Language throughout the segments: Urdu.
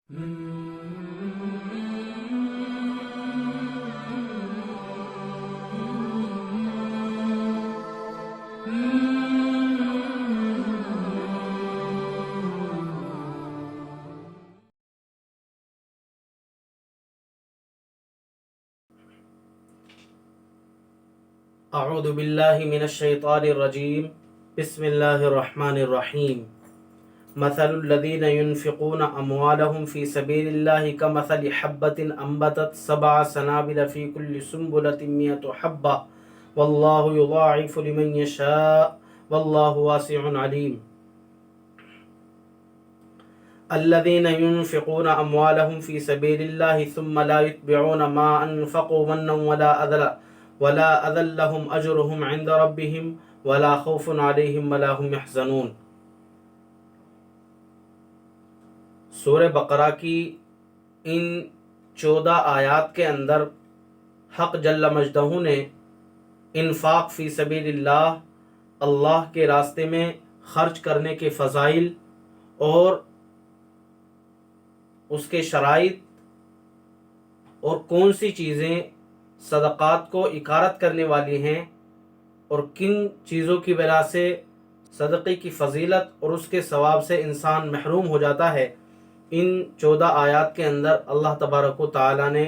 اعوذ باللہ من الشیطان الرجیم بسم اللہ الرحمن الرحیم مثل الذین ينفقون اموالهم فی سبیل اللہ کمثل حبۃ انبتت سبع سنابل فی کل سنبلۃ مئۃ حبۃ واللہ یضاعف لمن یشاء واللہ واسع علیم الذين ينفقون أموالهم في سبيل الله ثم لا يتبعون ما أنفقوا منا ولا أذى لهم أجرهم عند ربهم ولا خوف عليهم ولا هم يحزنون۔ سورہ بقرہ کی ان 14 آیات کے اندر حق جل مجدہ نے انفاق فی سبیل اللہ کے راستے میں خرچ کرنے کے فضائل اور اس کے شرائط اور کون سی چیزیں صدقات کو اکارت کرنے والی ہیں اور کن چیزوں کی وجہ سے صدقے کی فضیلت اور اس کے ثواب سے انسان محروم ہو جاتا ہے، ان 14 آیات کے اندر اللہ تبارک و تعالی نے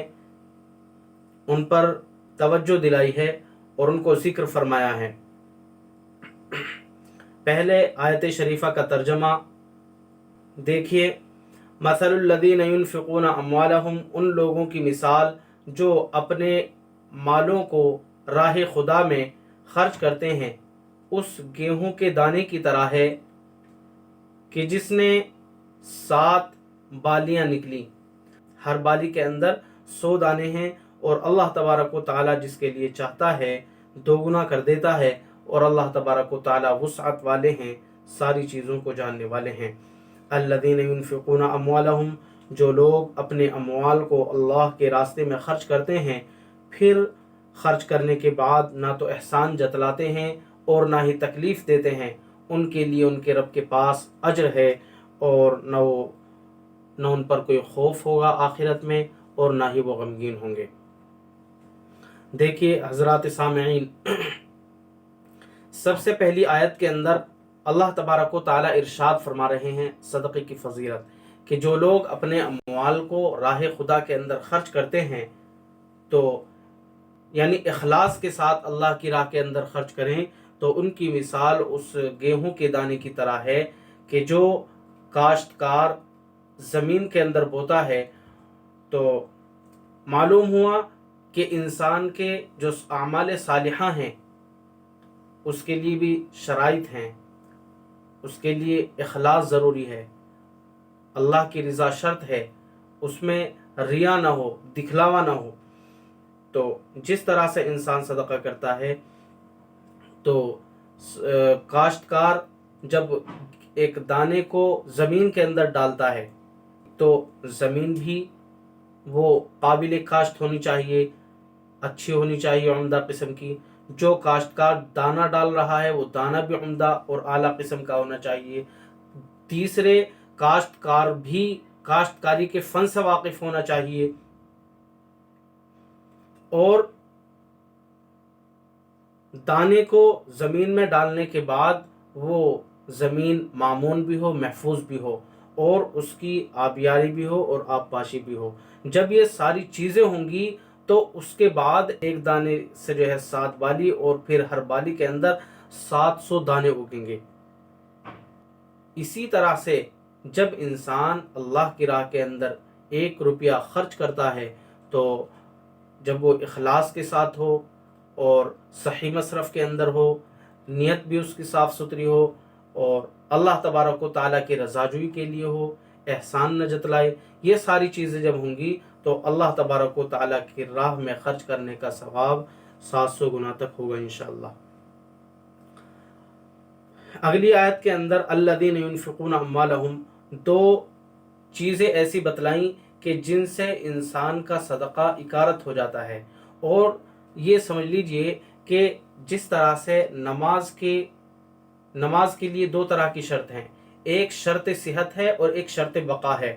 ان پر توجہ دلائی ہے اور ان کو ذکر فرمایا ہے۔ پہلے آیت شریفہ کا ترجمہ دیکھیے، مثل الذین ينفقون اموالهم، ان لوگوں کی مثال جو اپنے مالوں کو راہ خدا میں خرچ کرتے ہیں، اس گیہوں کے دانے کی طرح ہے کہ جس نے 7 بالیاں نکلی، ہر بالی کے اندر 100 دانے ہیں، اور اللہ تبارک و تعالی جس کے لیے چاہتا ہے دوگنا کر دیتا ہے، اور اللہ تبارک و تعالی وسعت والے ہیں، ساری چیزوں کو جاننے والے ہیں۔ الذین ينفقون اموالهم، جو لوگ اپنے اموال کو اللہ کے راستے میں خرچ کرتے ہیں، پھر خرچ کرنے کے بعد نہ تو احسان جتلاتے ہیں اور نہ ہی تکلیف دیتے ہیں، ان کے لیے ان کے رب کے پاس اجر ہے، اور نہ ان پر کوئی خوف ہوگا آخرت میں، اور نہ ہی وہ غمگین ہوں گے۔ دیکھیے حضرات سامعین، سب سے پہلی آیت کے اندر اللہ تبارک و تعالی ارشاد فرما رہے ہیں صدقے کی فضیلت، کہ جو لوگ اپنے اموال کو راہ خدا کے اندر خرچ کرتے ہیں تو یعنی اخلاص کے ساتھ اللہ کی راہ کے اندر خرچ کریں، تو ان کی مثال اس گیہوں کے دانے کی طرح ہے کہ جو کاشتکار زمین کے اندر بوتا ہے۔ تو معلوم ہوا کہ انسان کے جو اعمال صالحہ ہیں اس کے لیے بھی شرائط ہیں، اس کے لیے اخلاص ضروری ہے، اللہ کی رضا شرط ہے، اس میں ریا نہ ہو، دکھلاوا نہ ہو۔ تو جس طرح سے انسان صدقہ کرتا ہے، تو کاشتکار جب ایک دانے کو زمین کے اندر ڈالتا ہے تو زمین بھی وہ قابل کاشت ہونی چاہیے، اچھی ہونی چاہیے، عمدہ قسم کی۔ جو کاشتکار دانہ ڈال رہا ہے وہ دانہ بھی عمدہ اور اعلیٰ قسم کا ہونا چاہیے۔ تیسرے، کاشتکار بھی کاشتکاری کے فن سے واقف ہونا چاہیے، اور دانے کو زمین میں ڈالنے کے بعد وہ زمین مامون بھی ہو، محفوظ بھی ہو، اور اس کی آبیاری بھی ہو اور آب پاشی بھی ہو۔ جب یہ ساری چیزیں ہوں گی تو اس کے بعد ایک دانے سے جو ہے 7 بالی، اور پھر ہر بالی کے اندر 700 دانے اگیں گے۔ اسی طرح سے جب انسان اللہ کی راہ کے اندر 1 روپیہ خرچ کرتا ہے تو جب وہ اخلاص کے ساتھ ہو اور صحیح مصرف کے اندر ہو، نیت بھی اس کی صاف ستھری ہو، اور اللہ تبارک و تعالیٰ کی رضاجوئی کے لیے ہو، احسان نہ جتلائے، یہ ساری چیزیں جب ہوں گی تو اللہ تبارک و تعالیٰ کی راہ میں خرچ کرنے کا ثواب 700 گنا تک ہوگا انشاءاللہ۔ اگلی آیت کے اندر الذین ينفقون اموالهم، 2 چیزیں ایسی بتلائیں کہ جن سے انسان کا صدقہ اکارت ہو جاتا ہے۔ اور یہ سمجھ لیجئے کہ جس طرح سے نماز کے لیے 2 طرح کی شرط ہیں، ایک شرط صحت ہے اور ایک شرط بقا ہے۔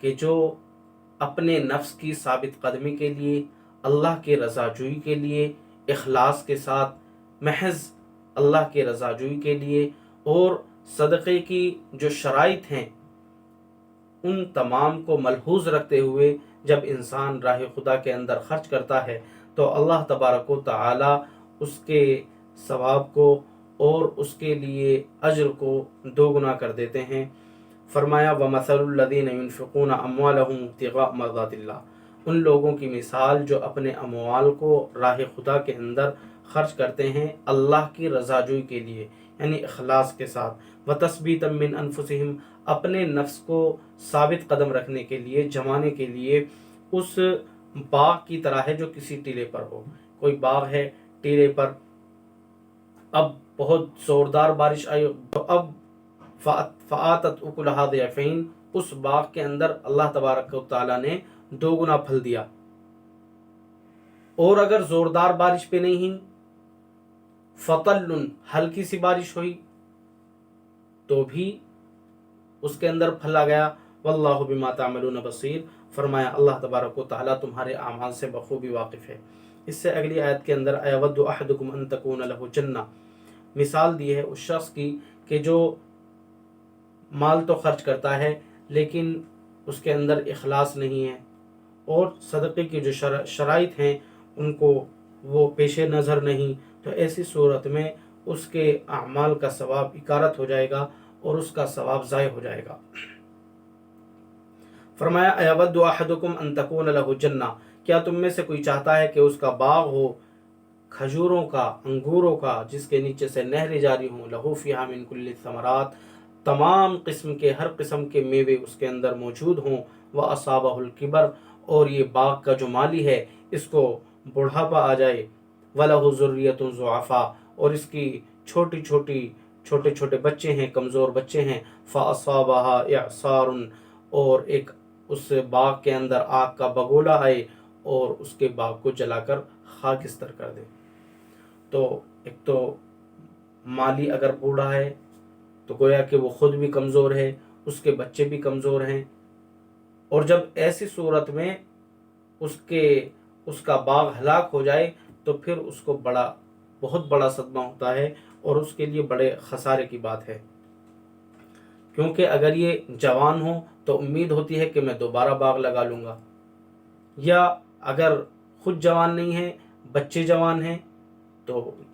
کہ جو اپنے نفس کی ثابت قدمی کے لیے، اللہ کے رضا جوئی کے لیے، اخلاص کے ساتھ محض اللہ کے رضا جوئی کے لیے اور صدقے کی جو شرائط ہیں ان تمام کو ملحوظ رکھتے ہوئے جب انسان راہ خدا کے اندر خرچ کرتا ہے تو اللہ تبارک و تعالی اس کے ثواب کو اور اس کے لیے اجر کو دوگنا کر دیتے ہیں۔ فرمایا وَمَثَلُ الَّذِينَ يُنْفِقُونَ أَمْوَالَهُمْ ابْتِغَاءَ مَرْضَاتِ اللَّهِ، ان لوگوں کی مثال جو اپنے اموال کو راہ خدا کے اندر خرچ کرتے ہیں اللہ کی رضا جوئی کے لیے، یعنی اخلاص کے ساتھ، وَتَثْبِيتًا مِّنْ أَنفُسِهِمْ، اپنے نفس کو ثابت قدم رکھنے کے لیے، جمانے کے لیے، اس باغ کی طرح ہے جو کسی ٹیلے پر ہو۔ کوئی باغ ہے ٹیلے پر، اب بہت زوردار بارش آئی تو اب فآتت اکلہا ضعفین، اس باغ کے اندر اللہ تبارک و تعالیٰ نے دو گنا پھل دیا۔ اور اگر زوردار بارش پہ نہیں ہوئی، فطل، ہلکی سی بارش ہوئی تو بھی اس کے اندر پھل آ گیا۔ واللہ بما تعملون بصیر، فرمایا اللہ تبارک و تعالیٰ تمہارے اعمال سے بخوبی واقف ہے۔ اس سے اگلی آیت کے اندر ایود احدکم ان تکون لہ جنہ، مثال دی ہے اس شخص کی کہ جو مال تو خرچ کرتا ہے لیکن اس کے اندر اخلاص نہیں ہے اور صدقے کی جو شرائط ہیں ان کو وہ پیش نظر نہیں، تو ایسی صورت میں اس کے اعمال کا ثواب اکارت ہو جائے گا اور اس کا ثواب ضائع ہو جائے گا۔ فرمایا ایود احدکم ان تکون لہ جنہ، کیا تم میں سے کوئی چاہتا ہے کہ اس کا باغ ہو کھجوروں کا، انگوروں کا، جس کے نیچے سے نہریں جاری ہوں، لہو فیہا من کل الثمرات، تمام قسم کے، ہر قسم کے میوے اس کے اندر موجود ہوں، وَأَصَابَهُ الْكِبَرُ، اور یہ باغ کا جو مالی ہے اس کو بڑھاپا آ جائے، وَلَهُ ذُرِّيَّةٌ ضُعَفَاء، اور اس کی چھوٹے چھوٹے بچے ہیں، کمزور بچے ہیں، فَأَصَابَهَا إِعْصَارٌ، اور ایک اس باغ کے اندر آگ کا بگولا آئے اور اس کے باغ کو جلا کر خاکستر کر دے۔ تو ایک تو مالی اگر بوڑھا ہے تو گویا کہ وہ خود بھی کمزور ہے، اس کے بچے بھی کمزور ہیں، اور جب ایسی صورت میں اس کا باغ ہلاک ہو جائے تو پھر اس کو بہت بڑا صدمہ ہوتا ہے اور اس کے لیے بڑے خسارے کی بات ہے، کیونکہ اگر یہ جوان ہو تو امید ہوتی ہے کہ میں دوبارہ باغ لگا لوں گا، یا اگر خود جوان نہیں ہے، بچے جوان ہیں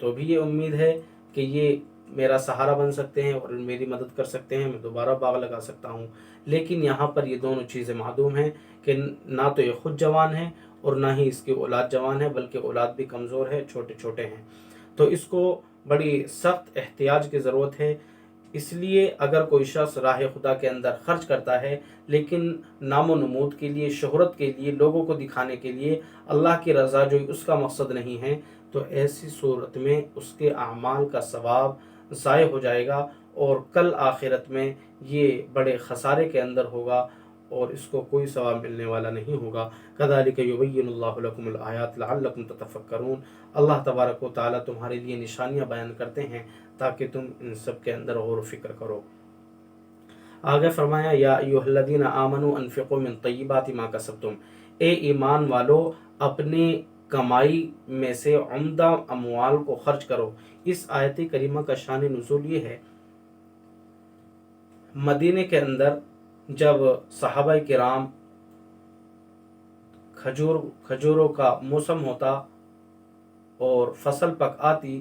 تو بھی یہ امید ہے کہ یہ میرا سہارا بن سکتے ہیں اور میری مدد کر سکتے ہیں، میں دوبارہ باغ لگا سکتا ہوں۔ لیکن یہاں پر یہ دونوں چیزیں معدوم ہیں کہ نہ تو یہ خود جوان ہے اور نہ ہی اس کی اولاد جوان ہے، بلکہ اولاد بھی کمزور ہے، چھوٹے چھوٹے ہیں، تو اس کو بڑی سخت احتیاط کی ضرورت ہے۔ اس لیے اگر کوئی شخص راہ خدا کے اندر خرچ کرتا ہے لیکن نام و نمود کے لیے، شہرت کے لیے، لوگوں کو دکھانے کے لیے، اللہ کی رضا جو اس کا مقصد نہیں ہے، تو ایسی صورت میں اس کے اعمال کا ثواب ضائع ہو جائے گا اور کل آخرت میں یہ بڑے خسارے کے اندر ہوگا اور اس کو کوئی ثواب ملنے والا نہیں ہوگا۔ کذالک یبین اللہ لکم الآیات لعلکم تتفکرون، اللہ تبارک و تعالیٰ تمہارے لیے نشانیاں بیان کرتے ہیں تاکہ تم ان سب کے اندر غور و فکر کرو۔ آگے فرمایا یا ایھا الذین آمنوا انفقوا من طیبات ما کسبتم، اے ایمان والو اپنی کمائی میں سے عمدہ اموال کو خرچ کرو۔ اس آیت کریمہ کا شان نزول یہ ہے، مدینے کے اندر جب صحابہ کرام کھجوروں کا موسم ہوتا اور فصل پک آتی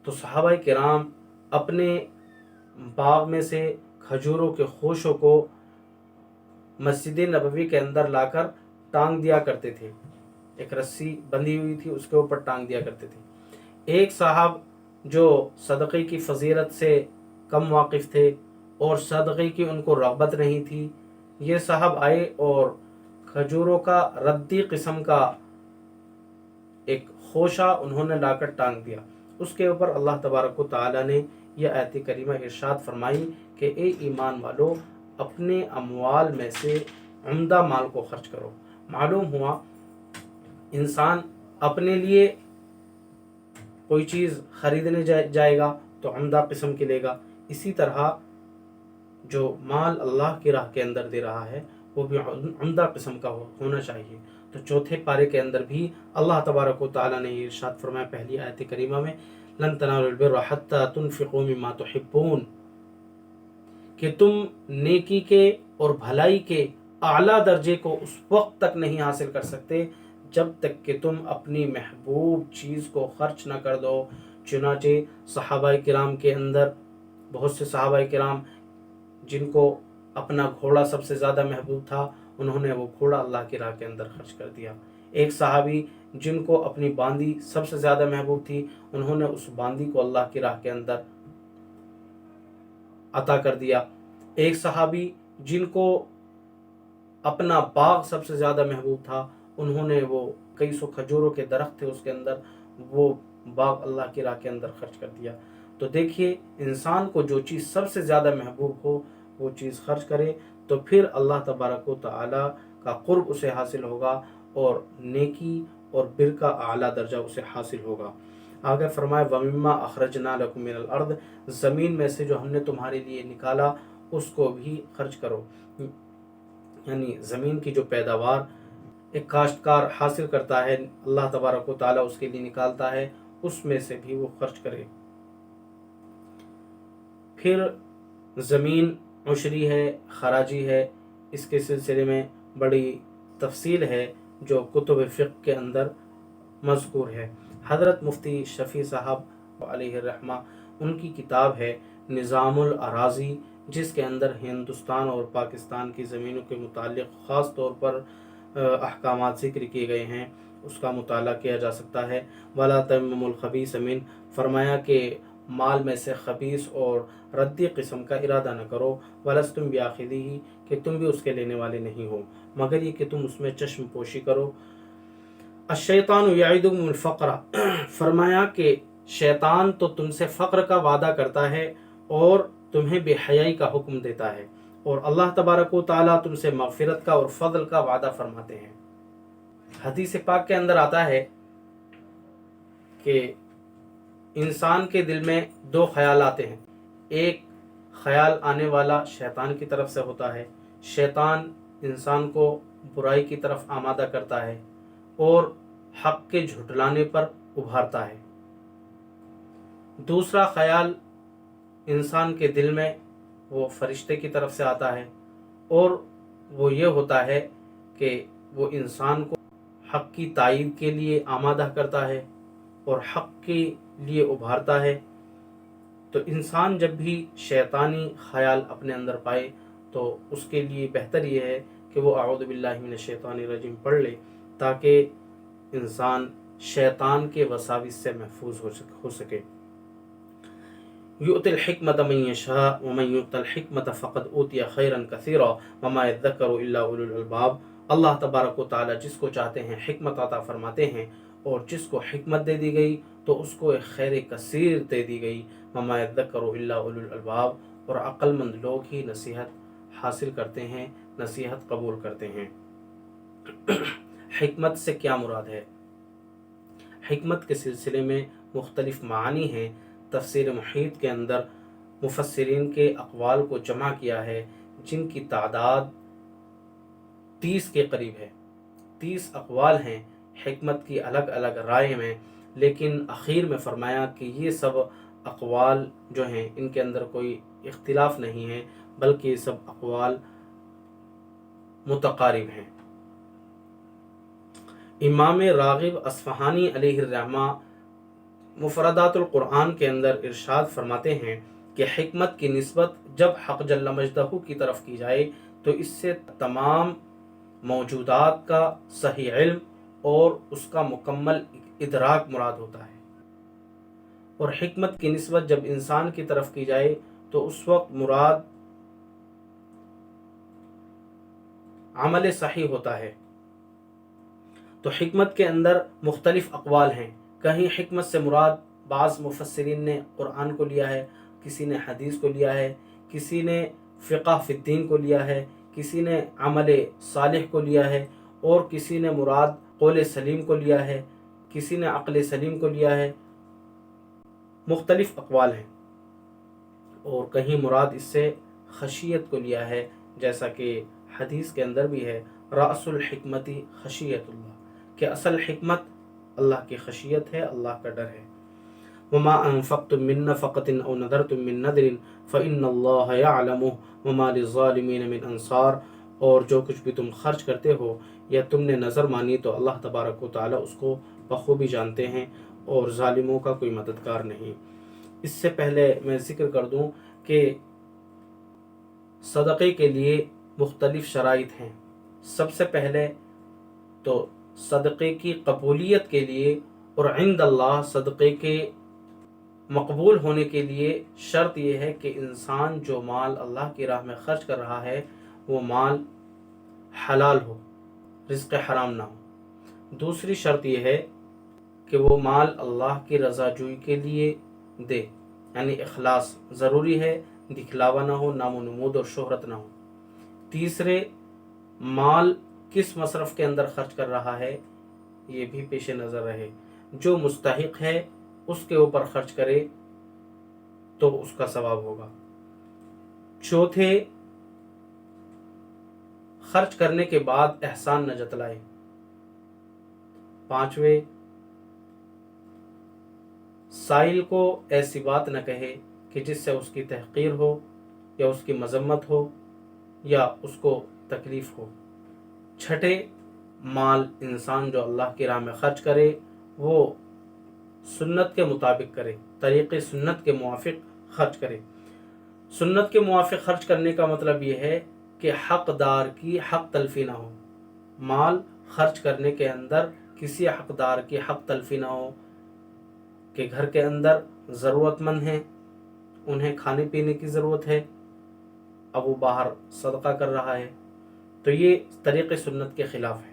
تو صحابہ کرام اپنے باغ میں سے کھجوروں کے خوشوں کو مسجد نبوی کے اندر لا کر ٹانگ دیا کرتے تھے، ایک رسی بندھی ہوئی تھی اس کے اوپر ٹانگ دیا کرتے تھے۔ ایک صاحب جو صدقے کی فضیلت سے کم واقف تھے اور صدقے کی ان کو رغبت نہیں تھی، یہ صاحب آئے اور کھجوروں کا ردی قسم کا ایک خوشہ انہوں نے لا کر ٹانگ دیا۔ اس کے اوپر اللہ تبارک و تعالی نے یہ آیت کریمہ ارشاد فرمائی کہ اے ایمان والو اپنے اموال میں سے عمدہ مال کو خرچ کرو۔ معلوم ہوا انسان اپنے لیے کوئی چیز خریدنے جائے گا تو عمدہ قسم کی لے گا، اسی طرح جو مال اللہ کی راہ کے اندر دے رہا ہے وہ بھی عمدہ قسم کا ہونا چاہیے۔ تو چوتھے پارے کے اندر بھی اللہ تبارک و تعالیٰ نے یہ ارشاد فرمایا پہلی آیت کریمہ میں، لن تنالوا البر حتی تنفقوا مما تحبون، کہ تم نیکی کے اور بھلائی کے اعلیٰ درجے کو اس وقت تک نہیں حاصل کر سکتے جب تک کہ تم اپنی محبوب چیز کو خرچ نہ کر دو۔ چنانچہ صحابہ کرام کے اندر بہت سے صحابہ کرام جن کو اپنا گھوڑا سب سے زیادہ محبوب تھا، انہوں نے وہ گھوڑا اللہ کی راہ کے اندر خرچ کر دیا۔ ایک صحابی جن کو اپنی باندی سب سے زیادہ محبوب تھی، انہوں نے اس باندی کو اللہ کی راہ کے اندر عطا کر دیا۔ ایک صحابی جن کو اپنا باغ سب سے زیادہ محبوب تھا، انہوں نے وہ کئی سو کھجوروں کے درخت تھے اس کے اندر، وہ باغ اللہ کی راہ کے اندر خرچ کر دیا۔ تو دیکھیے انسان کو جو چیز سب سے زیادہ محبوب ہو وہ چیز خرچ کرے تو پھر اللہ تبارک و تعالی کا قرب اسے حاصل ہوگا اور نیکی اور بر کا اعلیٰ درجہ اسے حاصل ہوگا۔ آگے فرمائے وَمِمَّا أَخْرَجْنَا لَكُم مِّنَ الْأَرْضِ، زمین میں سے جو ہم نے تمہارے لیے نکالا اس کو بھی خرچ کرو، یعنی زمین کی جو پیداوار ایک کاشتکار حاصل کرتا ہے اللہ تبارک و تعالیٰ اس کے لیے نکالتا ہے، اس میں سے بھی وہ خرچ کرے۔ پھر زمین عشری ہے، خراجی ہے، اس کے سلسلے میں بڑی تفصیل ہے جو کتب فقہ کے اندر مذکور ہے۔ حضرت مفتی شفیع صاحب علیہ الرحمہ ان کی کتاب ہے نظام الاراضی، جس کے اندر ہندوستان اور پاکستان کی زمینوں کے متعلق خاص طور پر احکامات ذکر کیے گئے ہیں، اس کا مطالعہ کیا جا سکتا ہے۔ وَلَا تَيَمَّمُوا الْخَبِيثَ مِنْهُ، فرمایا کہ مال میں سے خبیث اور ردی قسم کا ارادہ نہ کرو، وَلَسْتُمْ بِآخِذِيهِ، کہ تم بھی اس کے لینے والے نہیں ہو مگر یہ کہ تم اس میں چشم پوشی کرو۔ الشیطان یعدکم الفقر، فرمایا کہ شیطان تو تم سے فقر کا وعدہ کرتا ہے اور تمہیں بے حیائی کا حکم دیتا ہے، اور اللہ تبارک و تعالیٰ تم سے مغفرت کا اور فضل کا وعدہ فرماتے ہیں۔ حدیث پاک کے اندر آتا ہے کہ انسان کے دل میں دو خیال آتے ہیں، ایک خیال آنے والا شیطان کی طرف سے ہوتا ہے، شیطان انسان کو برائی کی طرف آمادہ کرتا ہے اور حق کے جھٹلانے پر ابھارتا ہے۔ دوسرا خیال انسان کے دل میں وہ فرشتے کی طرف سے آتا ہے اور وہ یہ ہوتا ہے کہ وہ انسان کو حق کی تائید کے لیے آمادہ کرتا ہے اور حق کے لیے ابھارتا ہے۔ تو انسان جب بھی شیطانی خیال اپنے اندر پائے تو اس کے لیے بہتر یہ ہے کہ وہ اعوذ باللہ من الشیطان الرجیم پڑھ لے تاکہ انسان شیطان کے وساوس سے محفوظ ہو سکے۔ یؤتی الحکمت من یشاء ومن یؤت الحکمت فقد اوتی خیرا کثیرا وما یذکر الا اولو الالباب، اللہ تبارک و تعالی جس کو چاہتے ہیں حکمت عطا فرماتے ہیں اور جس کو حکمت دے دی گئی تو اس کو ایک خیر کثیر دے دی گئی، وما یذکر الا اولو الالباب، اور عقل مند لوگ ہی نصیحت حاصل کرتے ہیں، نصیحت قبول کرتے ہیں۔ حکمت سے کیا مراد ہے؟ حکمت کے سلسلے میں مختلف معانی ہیں۔ تفسیر محیط کے اندر مفسرین کے اقوال کو جمع کیا ہے جن کی تعداد 30 کے قریب ہے۔ 30 اقوال ہیں حکمت کی الگ الگ رائے میں، لیکن اخیر میں فرمایا کہ یہ سب اقوال جو ہیں ان کے اندر کوئی اختلاف نہیں ہے بلکہ یہ سب اقوال متقارب ہیں۔ امام راغب اصفہانی علیہ الرحمہ مفردات القرآن کے اندر ارشاد فرماتے ہیں کہ حکمت کی نسبت جب حق جل مجدہ کی طرف کی جائے تو اس سے تمام موجودات کا صحیح علم اور اس کا مکمل ادراک مراد ہوتا ہے، اور حکمت کی نسبت جب انسان کی طرف کی جائے تو اس وقت مراد عمل صحیح ہوتا ہے۔ تو حکمت کے اندر مختلف اقوال ہیں، کہیں حکمت سے مراد بعض مفسرین نے قرآن کو لیا ہے، کسی نے حدیث کو لیا ہے، کسی نے فقہ فی الدین کو لیا ہے، کسی نے عمل صالح کو لیا ہے، اور کسی نے مراد قول سلیم کو لیا ہے، کسی نے عقل سلیم کو لیا ہے۔ مختلف اقوال ہیں، اور کہیں مراد اس سے خشیت کو لیا ہے، جیسا کہ حدیث کے اندر بھی ہے رأس الحکمتی خشیت اللہ، کہ اصل حکمت اللہ کی خشیت ہے، اللہ کا ڈر ہے۔ وما انفقتم من نفقة او نذرتم من نذر فإن اللہ یعلمہ وما للظالمین من انصار، اور جو کچھ بھی تم خرچ کرتے ہو یا تم نے نظر مانی تو اللہ تبارک و تعالی اس کو بخوبی جانتے ہیں، اور ظالموں کا کوئی مددگار نہیں۔ اس سے پہلے میں ذکر کر دوں کہ صدقے کے لیے مختلف شرائط ہیں۔ سب سے پہلے تو صدقے کی قبولیت کے لیے اور عند اللہ صدقے کے مقبول ہونے کے لیے شرط یہ ہے کہ انسان جو مال اللہ کی راہ میں خرچ کر رہا ہے وہ مال حلال ہو، رزق حرام نہ ہو۔ دوسری شرط یہ ہے کہ وہ مال اللہ کی رضا جوئی کے لیے دے، یعنی اخلاص ضروری ہے، دکھلاوا نہ ہو، نام و نمود اور شہرت نہ ہو۔ تیسرے، مال کس مصرف کے اندر خرچ کر رہا ہے یہ بھی پیش نظر رہے، جو مستحق ہے اس کے اوپر خرچ کرے تو اس کا ثواب ہوگا۔ چوتھے، خرچ کرنے کے بعد احسان نہ جتلائے۔ پانچویں، سائل کو ایسی بات نہ کہے کہ جس سے اس کی تحقیر ہو یا اس کی مذمت ہو یا اس کو تکلیف ہو۔ چھٹے، مال انسان جو اللہ کی راہ میں خرچ کرے وہ سنت کے مطابق کرے، طریق سنت کے موافق خرچ کرے۔ سنت کے موافق خرچ کرنے کا مطلب یہ ہے کہ حقدار کی حق تلفی نہ ہو، مال خرچ کرنے کے اندر کسی حقدار کی حق تلفی نہ ہو، کہ گھر کے اندر ضرورت مند ہیں، انہیں کھانے پینے کی ضرورت ہے، اب وہ باہر صدقہ کر رہا ہے تو یہ طریق سنت کے خلاف ہے۔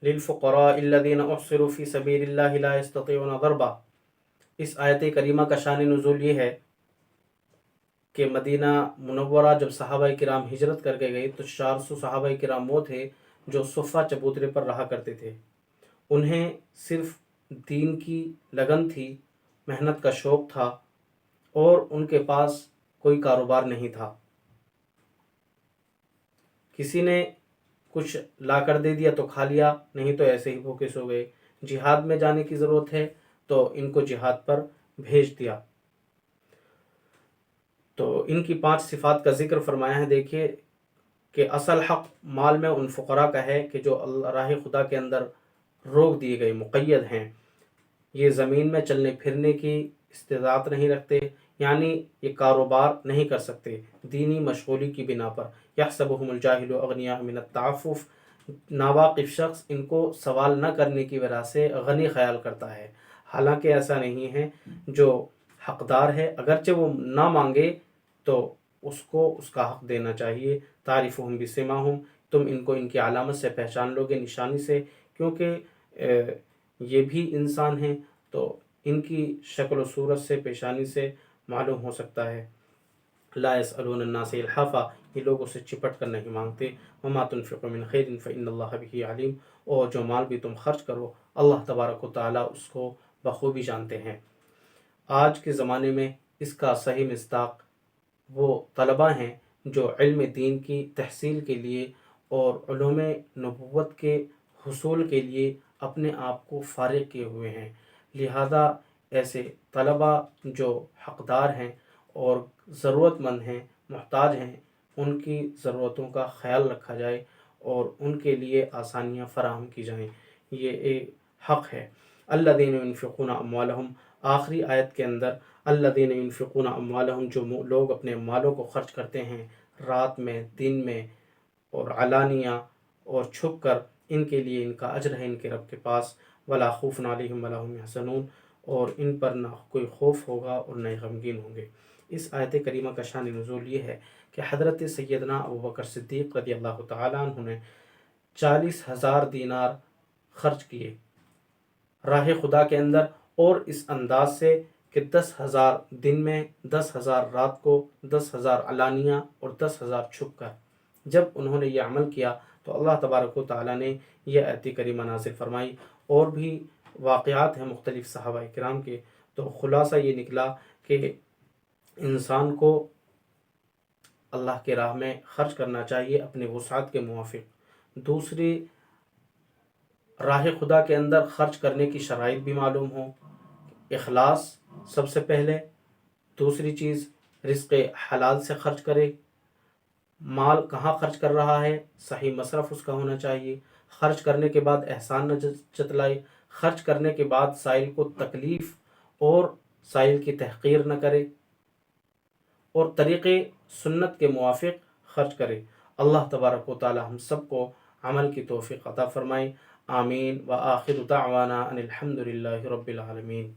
للفقراء الذین احصروا فی سبیل اللہ لا یستطیعون ضربا، اس آیت کریمہ کا شان نزول یہ ہے کہ مدینہ منورہ جب صحابہ کرام ہجرت کر کے گئے تو 400 صحابہ کرام وہ تھے جو صفہ چبوترے پر رہا کرتے تھے۔ انہیں صرف دین کی لگن تھی، محنت کا شوق تھا، اور ان کے پاس کوئی کاروبار نہیں تھا۔ کسی نے کچھ لا کر دے دیا تو کھا لیا، نہیں تو ایسے ہی بھوکے سو گئے۔ جہاد میں جانے کی ضرورت ہے تو ان کو جہاد پر بھیج دیا۔ تو ان کی 5 صفات کا ذکر فرمایا ہے۔ دیکھیے کہ اصل حق مال میں ان فقراء کا ہے کہ جو اللہ راہ خدا کے اندر روک دیے گئے، مقید ہیں، یہ زمین میں چلنے پھرنے کی استطاعت نہیں رکھتے، یعنی یہ کاروبار نہیں کر سکتے دینی مشغولی کی بنا پر۔ یحسبهم الجاہل اغنیاء من التعفف، ناواقف شخص ان کو سوال نہ کرنے کی وجہ سے غنی خیال کرتا ہے، حالانکہ ایسا نہیں ہے۔ جو حقدار ہے اگرچہ وہ نہ مانگے تو اس کو اس کا حق دینا چاہیے۔ تعریفہم بسماہم، تم ان کو ان کی علامت سے پہچان لو گے، نشانی سے، کیونکہ یہ بھی انسان ہیں تو ان کی شکل و صورت سے، پیشانی سے معلوم ہو سکتا ہے۔ لا يسألون الناس الحافا، یہ لوگوں سے چپٹ کر نہیں مانگتے۔ وما تنفقوا من خیر فإن اللہ به علیم، اور جو مال بھی تم خرچ کرو اللہ تبارک و تعالیٰ اس کو بخوبی جانتے ہیں۔ آج کے زمانے میں اس کا صحیح مصداق وہ طلباء ہیں جو علم دین کی تحصیل کے لیے اور علوم نبوت کے حصول کے لیے اپنے آپ کو فارغ کیے ہوئے ہیں۔ لہذا ایسے طلباء جو حقدار ہیں اور ضرورت مند ہیں، محتاج ہیں، ان کی ضرورتوں کا خیال رکھا جائے اور ان کے لیے آسانیاں فراہم کی جائیں، یہ ایک حق ہے۔ الذین ينفقون اموالہم، آخری آیت کے اندر الذین ينفقون اموالہم، جو لوگ اپنے مالوں کو خرچ کرتے ہیں رات میں، دن میں، اور علانیہ اور چھپ کر، ان کے لیے ان کا اجر ہے ان کے رب کے پاس۔ ولا خوف علیہم ولا هم يحزنون، اور ان پر نہ کوئی خوف ہوگا اور نہ غمگین ہوں گے۔ اس آیت کریمہ کا شان نزول یہ ہے کہ حضرت سیدنا ابوبکر صدیق رضی اللہ تعالیٰ عنہ نے 40,000 دینار خرچ کیے راہ خدا کے اندر، اور اس انداز سے کہ 10,000 دن میں، 10,000 رات کو، 10,000 علانیہ اور 10,000 چھپ کر۔ جب انہوں نے یہ عمل کیا تو اللہ تبارک و تعالیٰ نے یہ آیت کریمہ نازل فرمائی۔ اور بھی واقعات ہیں مختلف صحابہ کرام کے، تو خلاصہ یہ نکلا کہ انسان کو اللہ کے راہ میں خرچ کرنا چاہیے اپنے وسعت کے موافق۔ دوسری، راہ خدا کے اندر خرچ کرنے کی شرائط بھی معلوم ہوں، اخلاص سب سے پہلے۔ دوسری چیز، رزق حلال سے خرچ کرے، مال کہاں خرچ کر رہا ہے صحیح مصرف اس کا ہونا چاہیے، خرچ کرنے کے بعد احسان نہ جتلائے، خرچ کرنے کے بعد سائل کو تکلیف اور سائل کی تحقیر نہ کرے، اور طریقے سنت کے موافق خرچ کرے۔ اللہ تبارک و تعالی ہم سب کو عمل کی توفیق عطا فرمائے، آمین۔ وآخر دعوانا ان الحمد للہ رب العالمین۔